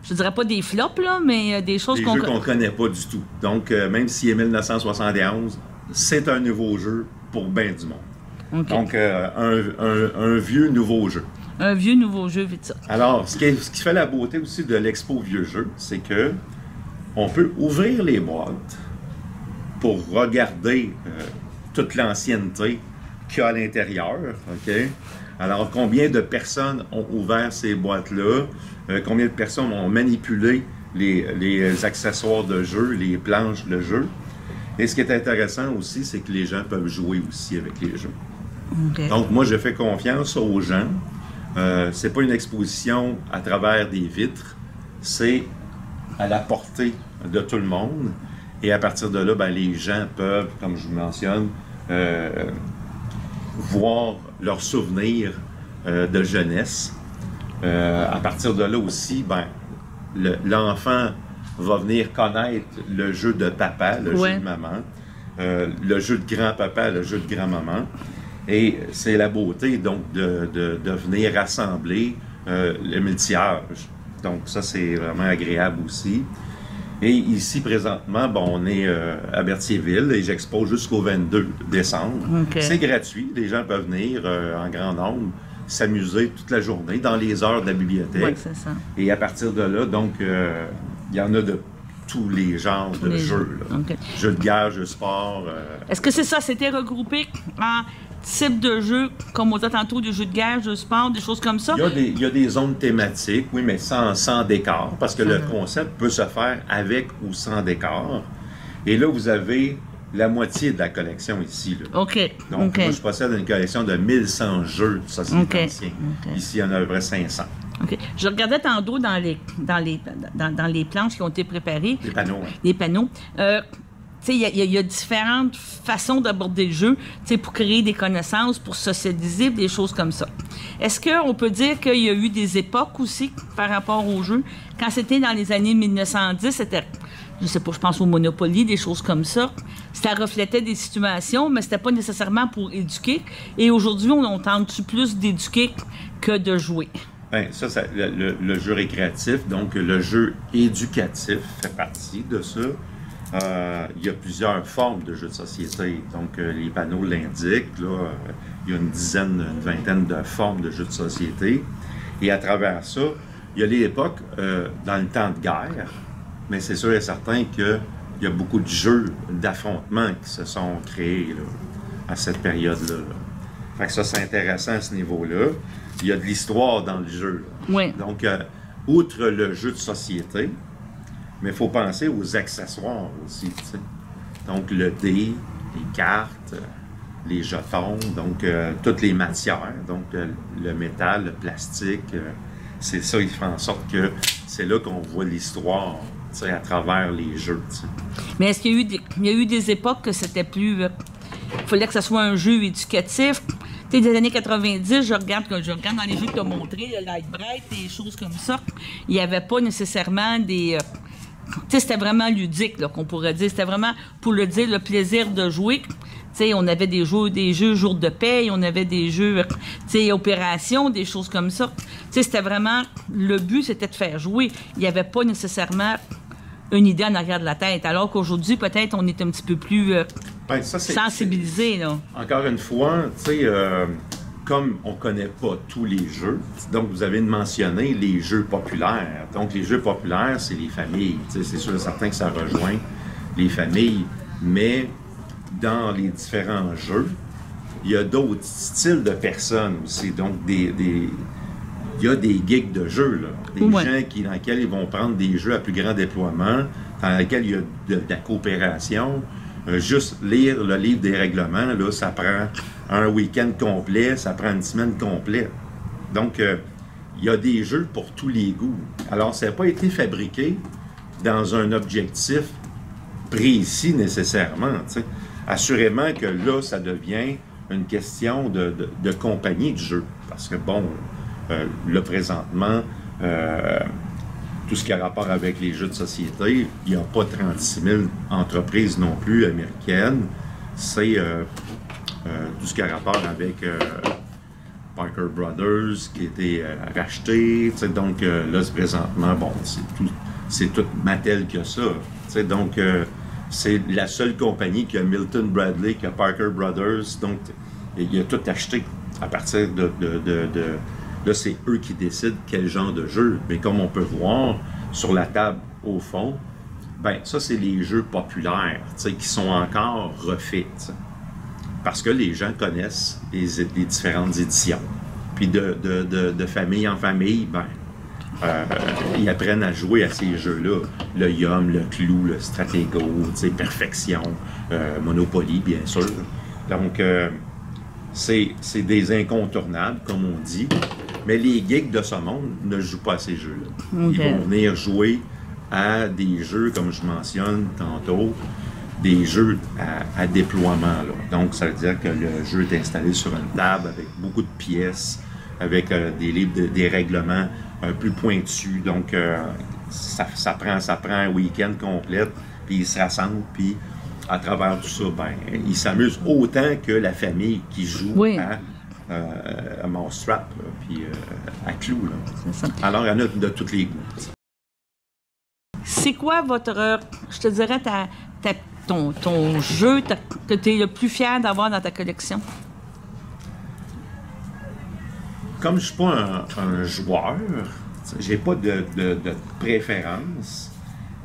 Je dirais pas des flops, là, mais des choses qu'on... Des jeux qu'on connaît pas du tout. Donc, même s'il est 1971, c'est un nouveau jeu pour bien du monde. Okay. Donc, un vieux nouveau jeu. Un vieux nouveau jeu, vite ça. Alors, ce qui fait la beauté aussi de l'Expo Vieux Jeux, c'est que on peut ouvrir les boîtes pour regarder toute l'ancienneté qu'il y a à l'intérieur, OK? Alors, combien de personnes ont ouvert ces boîtes-là? Combien de personnes ont manipulé les accessoires de jeu, les planches de jeu? Et ce qui est intéressant aussi, c'est que les gens peuvent jouer aussi avec les jeux. Okay. Donc, moi, je fais confiance aux gens. C'est pas une exposition à travers des vitres, c'est à la portée de tout le monde. Et à partir de là, les gens peuvent, comme je vous mentionne, voir leurs souvenirs de jeunesse. À partir de là aussi, l'enfant va venir connaître le jeu de papa, le jeu de maman, le jeu de grand-papa, le jeu de grand-maman. Et c'est la beauté, donc, de venir rassembler le multi-âge. Donc, ça, c'est vraiment agréable aussi. Et ici, présentement, on est à Berthierville et j'expose jusqu'au 22 décembre. Okay. C'est gratuit. Les gens peuvent venir en grand nombre, s'amuser toute la journée dans les heures de la bibliothèque. Oui, c'est ça. Et à partir de là, donc, il y en a de tous les genres de jeux. Okay. Jeux de guerre, jeux de sport. Est-ce que c'est ça? C'était regroupé en type de jeux, comme on dit tantôt, des jeux de guerre, jeux de sport, des choses comme ça? Il y a des zones thématiques, oui, mais sans décor, parce que le concept peut se faire avec ou sans décor. Et là, vous avez la moitié de la collection ici. Là. OK. Donc, moi, je possède une collection de 1100 jeux de société anciens. Ici, il y en a à peu près 500. OK. Je regardais tantôt dans les planches qui ont été préparées. Les panneaux. Oui. Les panneaux. Il y a différentes façons d'aborder le jeu pour créer des connaissances, pour socialiser, des choses comme ça. Est-ce qu'on peut dire qu'il y a eu des époques aussi par rapport au jeu? Quand c'était dans les années 1910, c'était, je sais pas, je pense au Monopoly, des choses comme ça. Ça reflétait des situations, mais c'était pas nécessairement pour éduquer. Et aujourd'hui, on tente plus d'éduquer que de jouer. Bien, ça le jeu récréatif, donc le jeu éducatif fait partie de ça. Il y a plusieurs formes de jeux de société. Donc, les panneaux l'indiquent. Il y a une vingtaine de formes de jeux de société. Et à travers ça, il y a les époques dans le temps de guerre, mais c'est sûr et certain qu'il y a beaucoup de jeux d'affrontement qui se sont créés là, à cette période-là. Fait que ça, c'est intéressant à ce niveau-là. Il y a de l'histoire dans le jeu. Oui. Donc, outre le jeu de société, mais il faut penser aux accessoires aussi, tu sais. Donc, le dé, les cartes, les jetons, donc toutes les matières, donc le métal, le plastique, c'est ça qui fait en sorte que c'est là qu'on voit l'histoire, tu sais, à travers les jeux, tu sais. Mais est-ce qu'il y a eu des époques que c'était plus... il fallait que ce soit un jeu éducatif. Tu sais, des années 90, je regarde dans les jeux que tu as montrés, le Light Bright, des choses comme ça, il n'y avait pas nécessairement des... tu sais, c'était vraiment ludique, là, qu'on pourrait dire. C'était vraiment, pour le dire, le plaisir de jouer. Tu sais, on avait des jeux jour de paye, on avait des jeux, tu sais, opérations, des choses comme ça. Tu sais, c'était vraiment... Le but, c'était de faire jouer. Il n'y avait pas nécessairement une idée en arrière de la tête. Alors qu'aujourd'hui, peut-être, on est un petit peu plus sensibilisé, là. Encore une fois, tu sais, comme on ne connaît pas tous les jeux, donc vous avez mentionné les jeux populaires. Donc, les jeux populaires, c'est les familles. Tu sais, c'est sûr et certain que ça rejoint les familles, mais dans les différents jeux, il y a d'autres styles de personnes aussi. Donc, il y a des geeks de jeux, là. Des gens dans lesquels ils vont prendre des jeux à plus grand déploiement, dans lesquels il y a de la coopération. Juste lire le livre des règlements, là, ça prend un week-end complet, ça prend une semaine complète. Donc, il y a des jeux pour tous les goûts. Alors, ça n'a pas été fabriqué dans un objectif précis nécessairement, tu sais. Assurément que là, ça devient une question de compagnie de jeu. Parce que, bon, là, présentement, tout ce qui a rapport avec les jeux de société, il n'y a pas 36 000 entreprises non plus américaines. C'est tout ce qui a rapport avec Parker Brothers qui a été racheté. Donc, là, présentement, bon, c'est tout Mattel que ça. Donc, c'est la seule compagnie qui a Milton Bradley, qui a Parker Brothers. Donc, il a tout acheté à partir de là, c'est eux qui décident quel genre de jeu. Mais comme on peut voir sur la table au fond, ben ça, c'est les jeux populaires, qui sont encore refaits. T'sais. Parce que les gens connaissent les différentes éditions. Puis de famille en famille, ben, ils apprennent à jouer à ces jeux-là. Le Yum, le Clou, le Stratego, Perfection, Monopoly, bien sûr. Donc, c'est des incontournables, comme on dit. Mais les geeks de ce monde ne jouent pas à ces jeux-là. Okay. Ils vont venir jouer à des jeux, comme je mentionne tantôt, des jeux à déploiement. Là. Donc, ça veut dire que le jeu est installé sur une table avec beaucoup de pièces, avec des livres, des règlements plus pointus. Donc, ça prend un week-end complet, puis ils se rassemblent, puis à travers tout ça, ben, ils s'amusent autant que la famille qui joue à Mousetrap, puis à Clou. Là. Alors, il y en a de tous les goûts. C'est quoi votre, je te dirais, ton jeu que tu es le plus fier d'avoir dans ta collection? Comme je ne suis pas un joueur, j'ai pas de préférence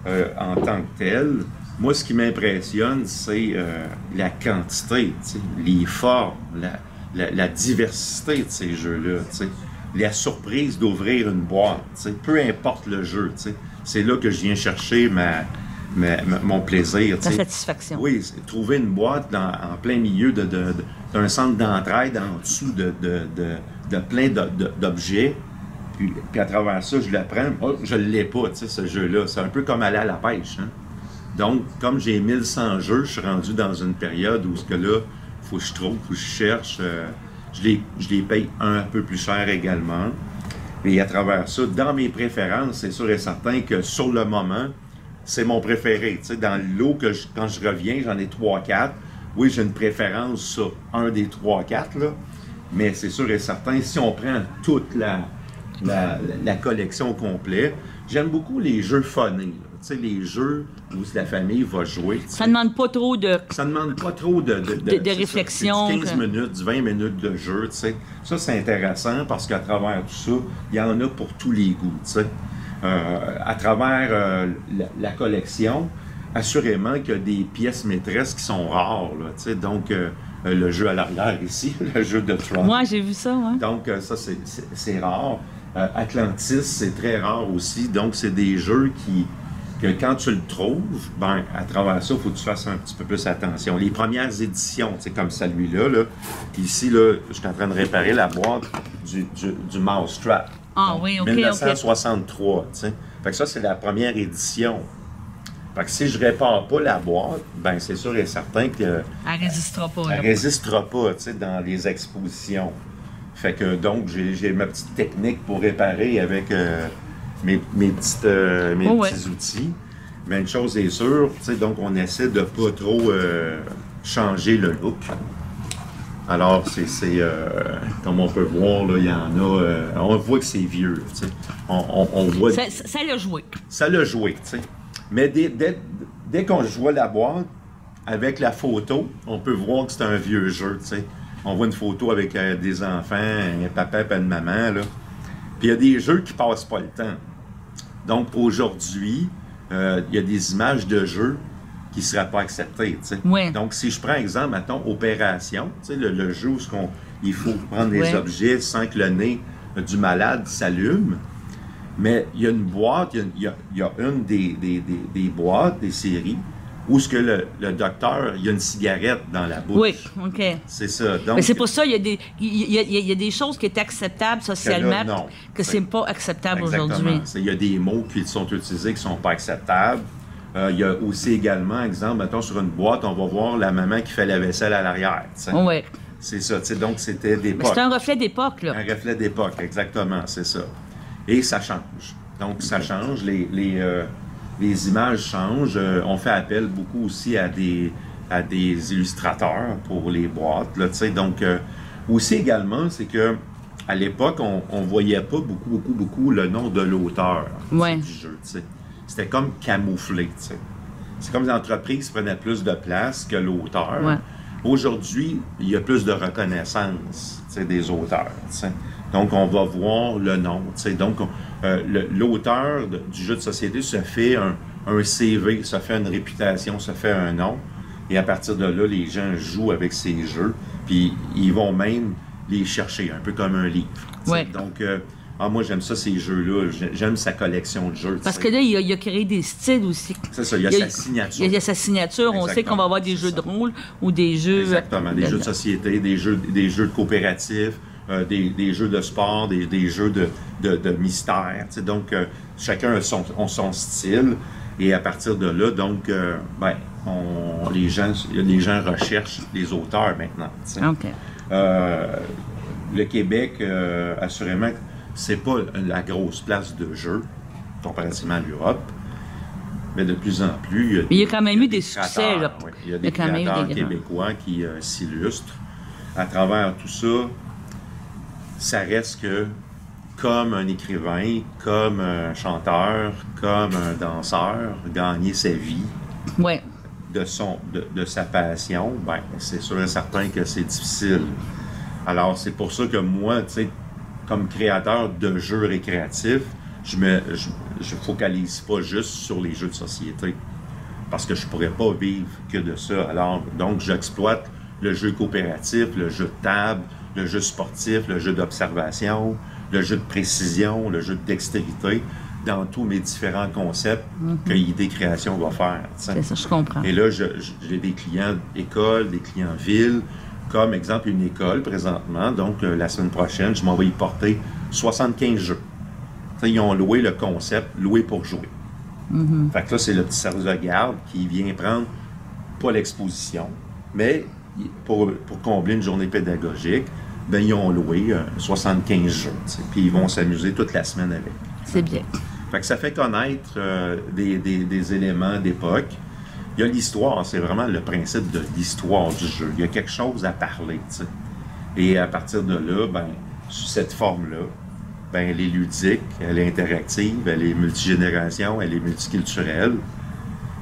en tant que tel. Moi, ce qui m'impressionne, c'est la quantité, les formes, la diversité de ces jeux-là, la surprise d'ouvrir une boîte, peu importe le jeu, c'est là que je viens chercher mon plaisir. La satisfaction. Oui, c'est trouver une boîte en plein milieu d'un centre d'entraide en dessous de plein d'objets. Puis à travers ça, je l'apprends. Oh, je ne l'ai pas, ce jeu-là. C'est un peu comme aller à la pêche. Hein? Donc, comme j'ai 1100 jeux, je suis rendu dans une période où il faut que je trouve, il faut que je cherche. Je les paye un peu plus cher également. Et à travers ça, dans mes préférences, c'est sûr et certain que sur le moment, c'est mon préféré. Tu sais, dans le lot, quand je reviens, j'en ai 3-4. Oui, j'ai une préférence sur un des 3-4, là. Mais c'est sûr et certain, si on prend toute la collection au complet, j'aime beaucoup les jeux funnés. Tu sais, les jeux où la famille va jouer. Ça ne demande pas trop de... Ça ne demande pas trop de réflexion. C'est 15 minutes, 20 minutes de jeu, tu sais. Ça, c'est intéressant parce qu'à travers tout ça, il y en a pour tous les goûts, tu sais. À travers la collection, assurément qu'il y a des pièces maîtresses qui sont rares, là, tu sais. Donc, le jeu à l'arrière ici, le jeu de Tron. Moi, j'ai vu ça, ouais. Donc, ça, c'est rare. Atlantis, c'est très rare aussi. Donc, c'est des jeux que quand tu le trouves, ben, à travers ça, il faut que tu fasses un petit peu plus attention. Les premières éditions, tu sais, comme celui-là, là, ici, là, je suis en train de réparer la boîte du Mousetrap. Ah oui, OK, 1963, tu sais. Fait que ça, c'est la première édition. Fait que si je répare pas la boîte, ben c'est sûr et certain que... Elle résistera pas. Elle résistera pas, tu sais, dans les expositions. Fait que donc, j'ai ma petite technique pour réparer avec mes petits outils. Mais une chose est sûre, tu sais, donc on essaie de pas trop changer le look. Alors, comme on peut voir, là, il y en a... on voit que c'est vieux, tu sais. On voit... Ça l'a joué. Ça l'a joué, tu sais. Mais dès qu'on voit la boîte, avec la photo, on peut voir que c'est un vieux jeu, tu sais. On voit une photo avec des enfants, un papa et une maman, là. Puis il y a des jeux qui passent pas le temps. Donc, aujourd'hui, il y a des images de jeux qui ne seraient pas acceptées, tu sais. Oui. Donc, si je prends exemple, mettons, Opération, tu sais, le jeu où il faut prendre des objets sans que le nez du malade s'allume. Mais il y a une boîte, il y a une des boîtes, des séries, où ce que le docteur, il y a une cigarette dans la bouche. Oui, OK. C'est ça. Donc, mais c'est pour ça qu'il y a des choses qui étaient acceptables socialement que c'est pas acceptable aujourd'hui. Il y a des mots qui sont utilisés qui ne sont pas acceptables. Il y a aussi également, exemple, mettons sur une boîte, on va voir la maman qui fait la vaisselle à l'arrière. Oui. C'est ça. Donc, c'était d'époque. C'est un reflet d'époque, là. Un reflet d'époque, exactement, c'est ça. Et ça change. Donc, ça change. Les images changent. On fait appel beaucoup aussi à des illustrateurs pour les boîtes. Là, donc, aussi également, c'est que à l'époque, on ne voyait pas beaucoup le nom de l'auteur du jeu. T'sais. C'était comme camouflé. T'sais. C'est comme l'entreprise prenait plus de place que l'auteur. Ouais. Aujourd'hui, il y a plus de reconnaissance des auteurs. T'sais. Donc, on va voir le nom. T'sais. Donc, l'auteur du jeu de société se fait un CV, se fait une réputation, se fait un nom. Et à partir de là, les gens jouent avec ces jeux. Puis, ils vont même les chercher, un peu comme un livre. Ouais. Donc, moi, j'aime ça, ces jeux-là. J'aime sa collection de jeux. Parce que là, il a créé des styles aussi. C'est ça, il y a sa signature. Il y a sa signature. Exactement. On sait qu'on va avoir des jeux de rôle ou des jeux... Exactement, des jeux de société, des jeux de coopératif, des jeux de sport, des jeux de mystère. Donc, chacun a son style. Et à partir de là, donc, les gens recherchent les auteurs maintenant. OK. Le Québec, assurément, c'est pas la grosse place de jeu comparativement à l'Europe, mais de plus en plus... Il y a quand même eu des succès. Là. Oui, il y a des créateurs québécois qui s'illustrent. À travers tout ça, ça reste que comme un écrivain, comme un chanteur, comme un danseur, gagner sa vie de sa passion, c'est sûr et certain que c'est difficile. Alors, c'est pour ça que moi, tu sais, comme créateur de jeux récréatifs, je focalise pas juste sur les jeux de société, parce que je pourrais pas vivre que de ça. Alors, donc, j'exploite le jeu coopératif, le jeu de table, le jeu sportif, le jeu d'observation, le jeu de précision, le jeu de dextérité, dans tous mes différents concepts que ID Création va faire. C'est ça, je comprends. Et là, j'ai des clients écoles, des clients villes, comme exemple une école présentement. Donc, la semaine prochaine, je m'en vais y porter 75 jeux. T'sais, ils ont loué le concept, loué pour jouer. Fait que là, c'est le petit service de garde qui vient prendre, pas l'exposition, mais pour combler une journée pédagogique, ils ont loué 75 jeux. Puis ils vont s'amuser toute la semaine avec. C'est bien. Fait que ça fait connaître des éléments d'époque. Il y a l'histoire, c'est vraiment le principe de l'histoire du jeu. Il y a quelque chose à parler, tu sais. Et à partir de là, sous cette forme-là, elle est ludique, elle est interactive, elle est multigénération, elle est multiculturelle.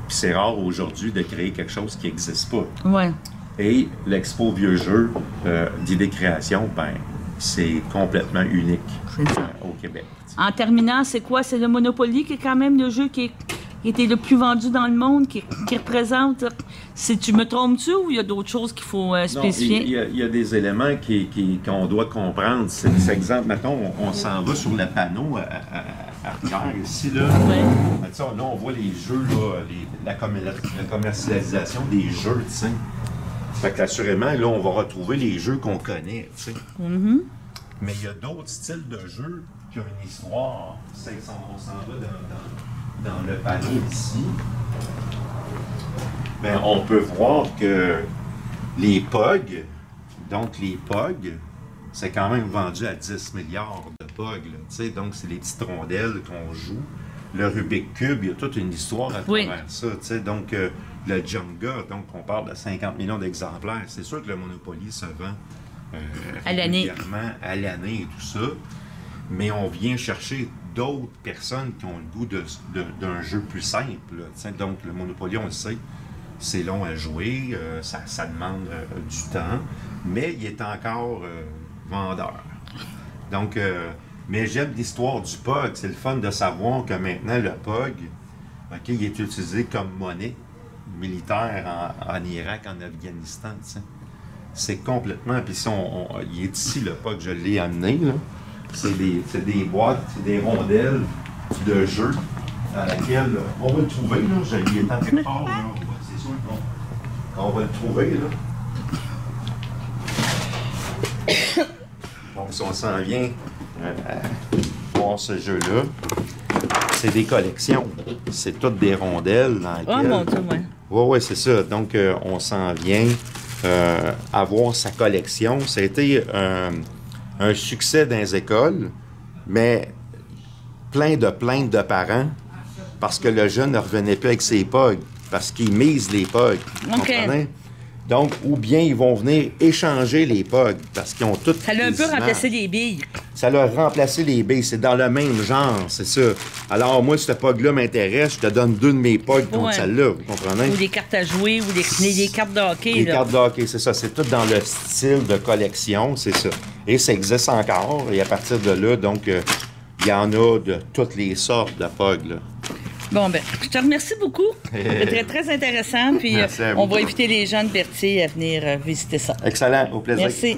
Puis c'est rare aujourd'hui de créer quelque chose qui n'existe pas. Ouais. Et l'expo Vieux Jeux d'idées création, c'est complètement unique au Québec. En terminant, c'est quoi? C'est le Monopoly qui est quand même le jeu qui était le plus vendu dans le monde, qui représente... Si tu me trompes-tu ou il y a d'autres choses qu'il faut spécifier? Non, il y a des éléments qu'on doit comprendre. C'est exemple, mettons, on s'en va sur le panneau à Pierre, ici, là. Ouais. Là, on voit les jeux, là, la commercialisation des jeux, tu sais. Fait qu'assurément, là, on va retrouver les jeux qu'on connaît, tu sais. Mais il y a d'autres styles de jeux qui a une histoire. On s'en va dans le panier ici. Ben, on peut voir que les POG, donc les POG, c'est quand même vendu à 10 milliards de POG. Donc, c'est les petites rondelles qu'on joue. Le Rubik Cube, il y a toute une histoire à travers ça. Donc, le Jenga, donc on parle de 50 millions d'exemplaires. C'est sûr que le Monopoly se vend à l'année et tout ça. Mais on vient chercher d'autres personnes qui ont le goût d'un jeu plus simple. Donc, le Monopoly, on le sait, c'est long à jouer, ça demande du temps, mais il est encore vendeur. Donc, mais j'aime l'histoire du POG. C'est le fun de savoir que maintenant, le POG, il est utilisé comme monnaie militaire en Irak, en Afghanistan. C'est complètement... Puis si il est ici, le POG, je l'ai amené, là. C'est des boîtes, c'est des rondelles de jeu dans laquelle on va le trouver, là. Je l'ai étant quelque part, là. C'est sûr qu'on va le trouver, là. Donc, si on s'en vient voir ce jeu-là, c'est des collections. C'est toutes des rondelles dans lesquelles... Oh mon Dieu, oui, c'est ça. Donc, on s'en vient à voir sa collection. Ça a été un succès dans les écoles, mais plein de plaintes de parents parce que le jeune ne revenait plus avec ses POG, parce qu'ils misent les POG. Vous comprenez? Donc, ou bien ils vont venir échanger les POG parce qu'ils ont toutes. Ça l'a un peu remplacé les billes. Ça l'a remplacé les billes. C'est dans le même genre, c'est ça. Alors, moi, ce POG-là m'intéresse, je te donne 2 de mes POG contre celle-là. Vous comprenez? Ou des cartes à jouer, ou des cartes de hockey. Les cartes de hockey, c'est ça. C'est tout dans le style de collection, c'est ça. Et ça existe encore. Et à partir de là, donc, il y en a de toutes les sortes de POG, là. Bon, ben, je te remercie beaucoup. C'était très, très intéressant. Puis, on va inviter les gens de Berthier à venir visiter ça. Excellent. Au plaisir. Merci.